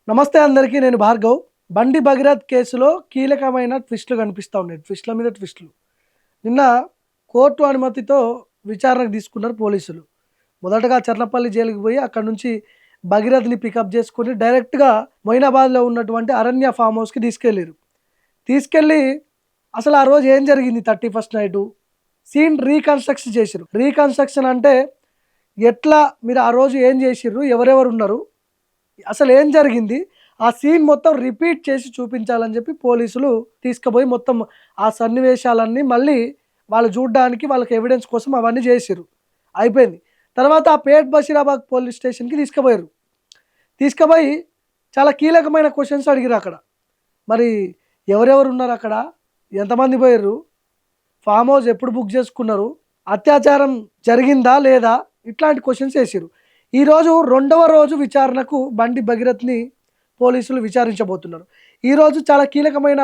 నమస్తే అందరికీ. నేను భార్గవ్. బండి భగీరథ్ కేసులో కీలకమైన ట్విస్టులు కనిపిస్తూ ఉన్నాయి. ట్విస్టుల మీద ట్విస్టులు. నిన్న కోర్టు అనుమతితో విచారణకు తీసుకున్నారు పోలీసులు. మొదటగా చర్లపల్లి జైలుకి పోయి అక్కడి నుంచి భగీరథ్ని పికప్ చేసుకుని డైరెక్ట్గా మొయినాబాద్లో ఉన్నటువంటి అరణ్య ఫామ్ హౌస్కి తీసుకెళ్ళి అసలు ఆ రోజు ఏం జరిగింది 31st నైటు సీన్ రీకన్స్ట్రక్షన్ చేసిర్రు. రీకన్స్ట్రక్షన్ అంటే ఎట్లా మీరు ఆ రోజు ఏం చేసిర్రు, ఎవరెవరు ఉన్నారు, అసలు ఏం జరిగింది, ఆ సీన్ మొత్తం రిపీట్ చేసి చూపించాలని చెప్పి పోలీసులు తీసుకుపోయి మొత్తం ఆ సన్నివేశాలన్నీ మళ్ళీ వాళ్ళు చూడడానికి వాళ్ళకి ఎవిడెన్స్ కోసం అవన్నీ చేసిర్రు. అయిపోయింది. తర్వాత ఆ పేట్ బషీరాబాద్ పోలీస్ స్టేషన్కి తీసుకుపోయి చాలా కీలకమైన క్వశ్చన్స్ అడిగిరు. అక్కడ మరి ఎవరెవరు ఉన్నారు, అక్కడ ఎంతమంది పోయారు, ఫామ్ హౌస్ ఎప్పుడు బుక్ చేసుకున్నారు, అత్యాచారం జరిగిందా లేదా, ఇట్లాంటి క్వశ్చన్స్ వేసిరు. ఈరోజు రెండవ రోజు విచారణకు బండి భగీరథ్ని పోలీసులు విచారించబోతున్నారు. ఈరోజు చాలా కీలకమైన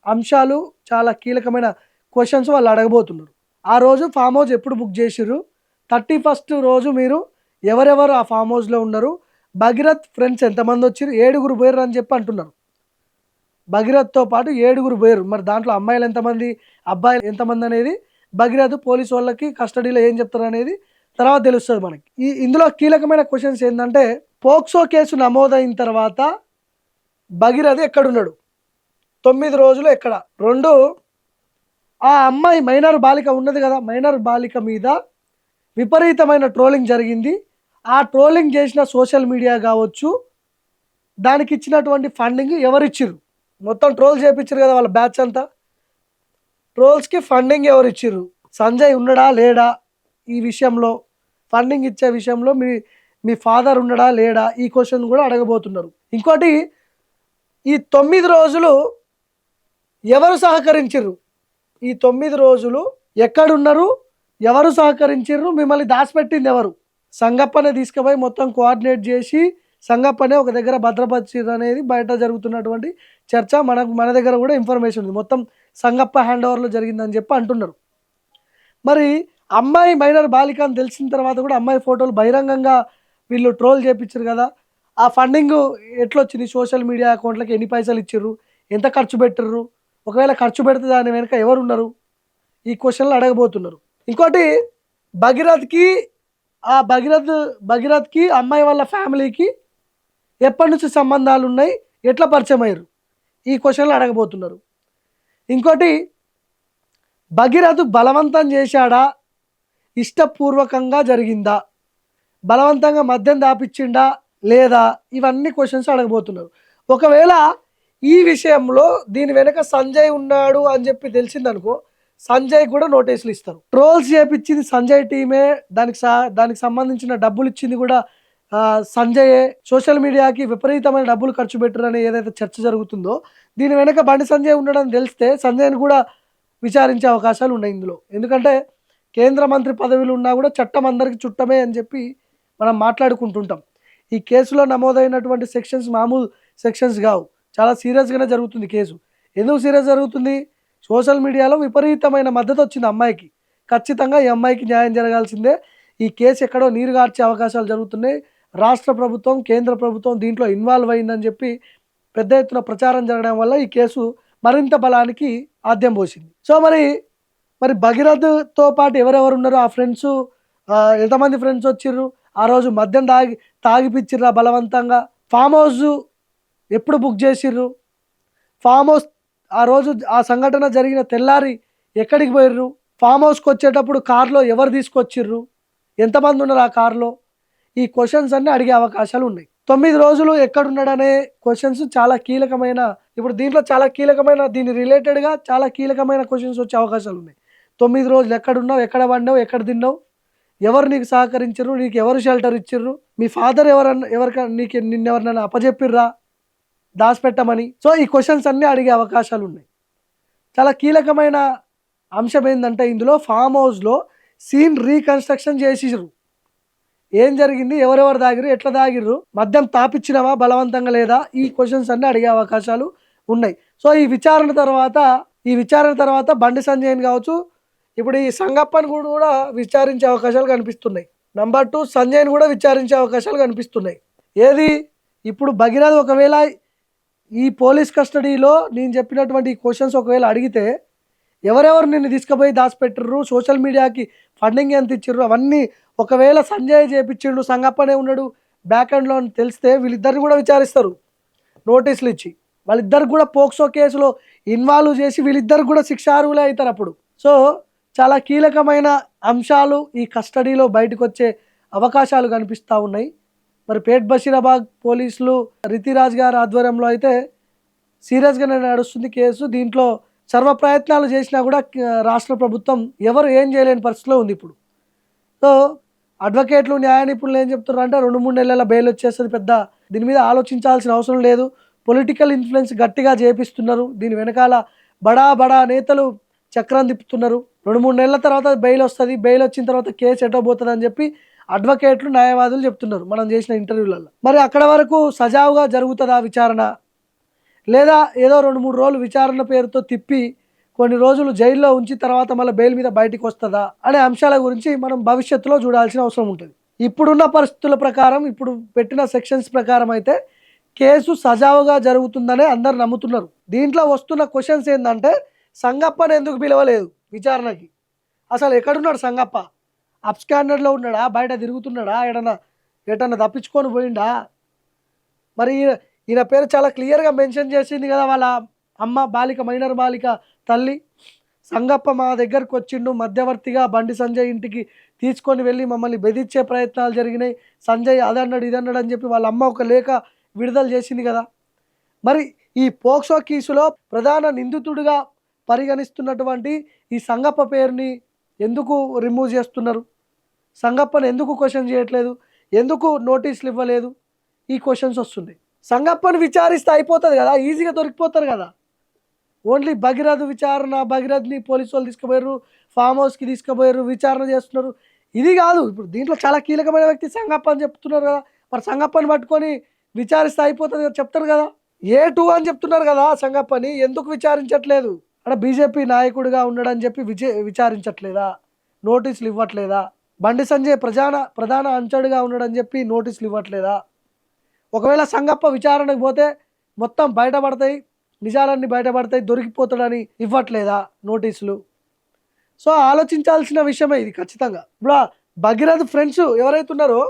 అంశాలు, చాలా కీలకమైన క్వశ్చన్స్ వాళ్ళు అడగబోతున్నారు. ఆ రోజు ఫామ్ హౌస్ ఎప్పుడు బుక్ చేసిర్రు, 31st రోజు మీరు ఎవరెవరు ఆ ఫామ్ హౌస్లో ఉన్నారు, భగీరథ్ ఫ్రెండ్స్ ఎంతమంది వచ్చారు, 7 పోయారు అని చెప్పి అంటున్నారు. భగీరథ్తో పాటు 7 పోయారు. మరి దాంట్లో అమ్మాయిలు ఎంతమంది, అబ్బాయిలు ఎంతమంది అనేది భగీరథ్ పోలీసు వాళ్ళకి కస్టడీలో ఏం చెప్తారు అనేది తర్వాత తెలుస్తుంది మనకి. ఇందులో కీలకమైన క్వశ్చన్స్ ఏంటంటే, పోక్సో కేసు నమోదైన తర్వాత భగీరథ్ ఎక్కడున్నాడు, 9 రోజులు ఎక్కడ, రెండు ఆ అమ్మాయి మైనర్ బాలిక ఉన్నది కదా, మైనర్ బాలిక మీద విపరీతమైన ట్రోలింగ్ జరిగింది. ఆ ట్రోలింగ్ చేసిన సోషల్ మీడియా కావచ్చు, దానికి ఇచ్చినటువంటి ఫండింగ్ ఎవరిచ్చిర్రు, మొత్తం ట్రోల్ చేయించారు కదా వాళ్ళ బ్యాచ్ అంతా. ట్రోల్స్కి ఫండింగ్ ఎవరు ఇచ్చిర్రు, సంజయ్ ఉన్నాడా లేడా, ఈ విషయంలో ఫండింగ్ ఇచ్చే విషయంలో మీ ఫాదర్ ఉన్నాడా లేడా, ఈ క్వశ్చన్ కూడా అడగబోతున్నారు. ఇంకోటి, ఈ 9 రోజులు ఎవరు సహకరించిర్రు, ఈ 9 రోజులు ఎక్కడున్నారు, ఎవరు సహకరించిర్రు, మిమ్మల్ని దాచిపెట్టింది ఎవరు, సంగప్పనే తీసుకుపోయి మొత్తం కోఆర్డినేట్ చేసి సంగప్పనే ఒక దగ్గర భద్రపరిచిర్రు అనేది బయట జరుగుతున్నటువంటి చర్చ. మన దగ్గర కూడా ఇన్ఫర్మేషన్ ఉంది, మొత్తం సంగప్ప హ్యాండ్ ఓవర్లో జరిగిందని చెప్పి అంటున్నారు. మరి అమ్మాయి మైనర్ బాలిక అని తెలిసిన తర్వాత కూడా అమ్మాయి ఫోటోలు బహిరంగంగా వీళ్ళు ట్రోల్ చేయించారు కదా, ఆ ఫండింగ్ ఎట్లొచ్చింది, సోషల్ మీడియా అకౌంట్లకి ఎన్ని పైసలు ఇచ్చిర్రు, ఎంత ఖర్చు పెట్టిర్రు, ఒకవేళ ఖర్చు పెడితే దాని వెనుక ఎవరున్నారు, ఈ క్వశ్చన్లు అడగబోతున్నారు. ఇంకోటి, భగీరథ్కి అమ్మాయి వాళ్ళ ఫ్యామిలీకి ఎప్పటి నుంచి సంబంధాలు ఉన్నాయి, ఎట్లా పరిచయం అయ్యారు, ఈ క్వశ్చన్లు అడగబోతున్నారు. ఇంకోటి, భగీరథ్ బలవంతం చేశాడా, ఇష్టపూర్వకంగా జరిగిందా, బలవంతంగా మద్యం దాపిచ్చిండా లేదా, ఇవన్నీ క్వశ్చన్స్ అడగబోతున్నారు. ఒకవేళ ఈ విషయంలో దీని వెనక సంజయ్ ఉన్నాడు అని చెప్పి తెలిసిందనుకో, సంజయ్ కూడా నోటీసులు ఇస్తారు. ట్రోల్స్ చేపించింది సంజయ్ టీమే, దానికి సంబంధించిన డబ్బులు ఇచ్చింది కూడా సంజయే, సోషల్ మీడియాకి విపరీతమైన డబ్బులు ఖర్చు పెట్టారని ఏదైతే చర్చ జరుగుతుందో, దీని వెనక బండి సంజయ్ ఉండడని తెలిస్తే సంజయ్ని కూడా విచారించే అవకాశాలు ఉన్నాయి ఇందులో. ఎందుకంటే కేంద్ర మంత్రి పదవిలో ఉన్నా కూడా చట్టం అందరికి చుట్టమే అని చెప్పి మనం మాట్లాడుకుంటుంటాం. ఈ కేసులో నమోదైనటువంటి సెక్షన్స్ మామూలు సెక్షన్స్ కావు, చాలా సీరియస్గానే జరుగుతుంది కేసు. ఎందుకు సీరియస్ జరుగుతుంది, సోషల్ మీడియాలో విపరీతమైన మద్దతు వచ్చింది అమ్మాయికి. ఖచ్చితంగా ఈ అమ్మాయికి న్యాయం జరగాల్సిందే. ఈ కేసు ఎక్కడో నీరు గార్చే అవకాశాలు జరుగుతున్నాయి. రాష్ట్ర ప్రభుత్వం, కేంద్ర ప్రభుత్వం దీంట్లో ఇన్వాల్వ్ అయిందని చెప్పి పెద్ద ఎత్తున ప్రచారం జరగడం వల్ల ఈ కేసు మరింత బలానికి ఆద్యం పోసింది. సో మరి భగీరథ్తో పాటు ఎవరెవరు ఉన్నారో, ఆ ఫ్రెండ్స్ ఎంతమంది ఫ్రెండ్స్ వచ్చిర్రు, ఆ రోజు మద్యం తాగిపిచ్చిర్రా బలవంతంగా, ఫామ్ హౌస్ ఎప్పుడు బుక్ చేసిర్రు, ఫామ్ హౌస్ ఆ రోజు ఆ సంఘటన జరిగిన తెల్లారి ఎక్కడికి పోయిర్రు, ఫామ్ హౌస్కి వచ్చేటప్పుడు కార్లో ఎవరు తీసుకొచ్చిర్రు, ఎంతమంది ఉన్నారు ఆ కార్లో, ఈ క్వశ్చన్స్ అన్నీ అడిగే అవకాశాలు ఉన్నాయి. 9 రోజులు ఎక్కడున్నాడనే క్వశ్చన్స్ చాలా కీలకమైన, ఇప్పుడు దీంట్లో చాలా కీలకమైన, దీని రిలేటెడ్గా చాలా కీలకమైన క్వశ్చన్స్ వచ్చే అవకాశాలు ఉన్నాయి. 9 రోజులు ఎక్కడున్నావు, ఎక్కడ వండావు, ఎక్కడ తిన్నావు, ఎవరు నీకు సహకరించరు, నీకు ఎవరు షెల్టర్ ఇచ్చిర్రు, మీ ఫాదర్ నిన్నెవరినైనా అప్పచెప్పిర్రా దాచిపెట్టమని. సో ఈ క్వశ్చన్స్ అన్నీ అడిగే అవకాశాలు ఉన్నాయి. చాలా కీలకమైన అంశం ఏంటంటే, ఇందులో ఫామ్ హౌస్లో సీన్ రీకన్స్ట్రక్షన్ చేసిర్రు. ఏం జరిగింది, ఎవరెవరు దాగిరు, ఎట్లా దాగిర్రు, మద్యం తాపిచ్చినవా బలవంతంగా లేదా, ఈ క్వశ్చన్స్ అన్నీ అడిగే అవకాశాలు ఉన్నాయి. సో ఈ విచారణ తర్వాత బండి సంజయ్ని కావచ్చు, ఇప్పుడు ఈ సంగప్పని కూడా విచారించే అవకాశాలు కనిపిస్తున్నాయి. నంబర్ 2, సంజయ్ని కూడా విచారించే అవకాశాలు కనిపిస్తున్నాయి. ఏది, ఇప్పుడు భగీరథ్ ఒకవేళ ఈ పోలీస్ కస్టడీలో నేను చెప్పినటువంటి క్వశ్చన్స్ ఒకవేళ అడిగితే ఎవరెవరు నిన్ను తీసుకుపోయి దాచిపెట్టిర్రు, సోషల్ మీడియాకి ఫండింగ్ ఎంత ఇచ్చిర్రు, అవన్నీ ఒకవేళ సంజయ్ చేపించిండు, సంగప్పనే ఉన్నాడు బ్యాక్ ఎండ్లో అని తెలిస్తే వీళ్ళిద్దరిని కూడా విచారిస్తారు నోటీసులు ఇచ్చి. వాళ్ళిద్దరికి కూడా పోక్సో కేసులో ఇన్వాల్వ్ చేసి వీళ్ళిద్దరికి కూడా శిక్షార్హులే అవుతారు అప్పుడు. సో చాలా కీలకమైన అంశాలు ఈ కస్టడీలో బయటకు వచ్చే అవకాశాలు కనిపిస్తూ ఉన్నాయి. మరి పేట్ బషీరాబాద్ పోలీసులు రితిరాజ్ గారి ఆధ్వర్యంలో అయితే సీరియస్గానే నడుస్తుంది కేసు. దీంట్లో సర్వ ప్రయత్నాలు చేసినా కూడా రాష్ట్ర ప్రభుత్వం ఎవరు ఏం చేయలేని పరిస్థితిలో ఉంది ఇప్పుడు. సో అడ్వకేట్లు, న్యాయ నిపుణులు ఏం చెప్తున్నారు అంటే 2-3 నెలల బెయిల్ వచ్చేస్తుంది, పెద్ద దీని మీద ఆలోచించాల్సిన అవసరం లేదు, పొలిటికల్ ఇన్ఫ్లుయెన్స్ గట్టిగా చేపిస్తున్నారు, దీని వెనకాల బడా బడా నేతలు చక్రం తిప్పుతున్నారు, 2-3 నెలల తర్వాత బెయిల్ వస్తుంది, బెయిల్ వచ్చిన తర్వాత కేసు ఎటో పోతుంది అని చెప్పి అడ్వకేట్లు, న్యాయవాదులు చెప్తున్నారు మనం చేసిన ఇంటర్వ్యూలలో. మరి అక్కడ వరకు సజావుగా జరుగుతుందా విచారణ, లేదా ఏదో 2-3 రోజులు విచారణ పేరుతో తిప్పి కొన్ని రోజులు జైల్లో ఉంచి తర్వాత మళ్ళీ బెయిల్ మీద బయటికి వస్తుందా అనే అంశాల గురించి మనం భవిష్యత్తులో చూడాల్సిన అవసరం ఉంటుంది. ఇప్పుడున్న పరిస్థితుల ప్రకారం, ఇప్పుడు పెట్టిన సెక్షన్స్ ప్రకారం అయితే కేసు సజావుగా జరుగుతుందనే అందరు నమ్ముతున్నారు. దీంట్లో వస్తున్న క్వశ్చన్స్ ఏంటంటే సంగప్పని ఎందుకు పిలవలేదు విచారణకి, అసలు ఎక్కడున్నాడు సంగప్ప, అబ్స్కాండర్లో ఉన్నాడా, బయట తిరుగుతున్నాడా, ఎటన్నా తప్పించుకొని పోయిండా? మరి ఈయన పేరు చాలా క్లియర్గా మెన్షన్ చేసింది కదా వాళ్ళ అమ్మ, బాలిక, మైనర్ బాలిక తల్లి. సంగప్ప మా దగ్గరకు వచ్చిండు మధ్యవర్తిగా, బండి సంజయ్ ఇంటికి తీసుకొని వెళ్ళి మమ్మల్ని బెదిరించే ప్రయత్నాలు జరిగినాయి, సంజయ్ అదన్నాడు ఇదన్నాడు అని చెప్పి వాళ్ళ అమ్మ ఒక లేఖ విడుదల చేసింది కదా. మరి ఈ పోక్సో కేసులో ప్రధాన నిందితుడిగా పరిగణిస్తున్నటువంటి ఈ సంగప్ప పేరుని ఎందుకు రిమూవ్ చేస్తున్నారు, సంగప్పని ఎందుకు క్వశ్చన్ చేయట్లేదు, ఎందుకు నోటీసులు ఇవ్వలేదు, ఈ క్వశ్చన్స్ వస్తున్నాయి. సంగప్పని విచారిస్తే అయిపోతుంది కదా, ఈజీగా దొరికిపోతారు కదా. ఓన్లీ భగీరథ్ విచారణ, భగీరథ్ని పోలీసు వాళ్ళు తీసుకుపోయారు, ఫామ్ హౌస్కి తీసుకుపోయారు, విచారణ చేస్తున్నారు, ఇది కాదు. ఇప్పుడు దీంట్లో చాలా కీలకమైన వ్యక్తి సంగప్ప అని చెప్తున్నారు కదా, మరి సంగప్పని పట్టుకొని విచారిస్తే అయిపోతుంది కదా చెప్తారు కదా. A2 అని చెప్తున్నారు కదా సంగప్పని, ఎందుకు విచారించట్లేదు? అక్కడ బీజేపీ నాయకుడిగా ఉన్నాడని చెప్పి విచారించట్లేదా, నోటీసులు ఇవ్వట్లేదా? బండి సంజయ్ ప్రధాన అంచడుగా ఉన్నాడని చెప్పి నోటీసులు ఇవ్వట్లేదా? ఒకవేళ సంగప్ప విచారణకు పోతే మొత్తం బయటపడతాయి, నిజాలన్నీ బయటపడతాయి, దొరికిపోతాడని ఇవ్వట్లేదా నోటీసులు? సో ఆలోచించాల్సిన విషయమే ఇది ఖచ్చితంగా. ఇప్పుడు భగీరథ్ ఫ్రెండ్స్ ఎవరైతే ఉన్నారో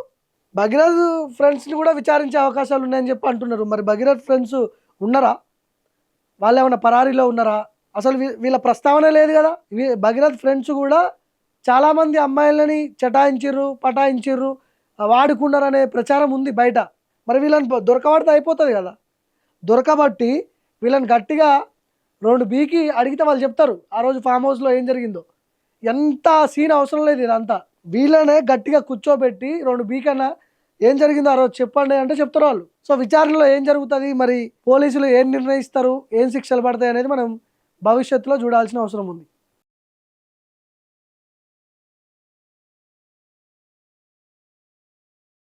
భగీరథ్ ఫ్రెండ్స్ని కూడా విచారించే అవకాశాలు ఉన్నాయని చెప్పి అంటున్నారు. మరి భగీరథ్ ఫ్రెండ్స్ ఉన్నారా, వాళ్ళు ఏమైనా పరారీలో ఉన్నారా? అసలు వీళ్ళ ప్రస్తావన లేదు కదా. భగీరథ్ ఫ్రెండ్స్ కూడా చాలామంది అమ్మాయిలని పటాయించిర్రు, వాడుకున్నారనే ప్రచారం ఉంది బయట. మరి వీళ్ళని దొరకబడితే అయిపోతుంది కదా. దొరకబట్టి వీళ్ళని గట్టిగా 2Bకి అడిగితే వాళ్ళు చెప్తారు ఆ రోజు ఫామ్ హౌస్లో ఏం జరిగిందో. ఎంత సీన్ అవసరం లేదు ఇదంతా. వీళ్ళనే గట్టిగా కూర్చోబెట్టి 2B కన్నా ఏం జరిగిందో ఆ రోజు చెప్పండి అంటే చెప్తారు వాళ్ళు. సో విచారణలో ఏం జరుగుతుంది, మరి పోలీసులు ఏం నిర్ణయిస్తారు, ఏం శిక్షలు పడతాయి అనేది మనం భవిష్యత్తులో చూడాల్సిన అవసరం ఉంది.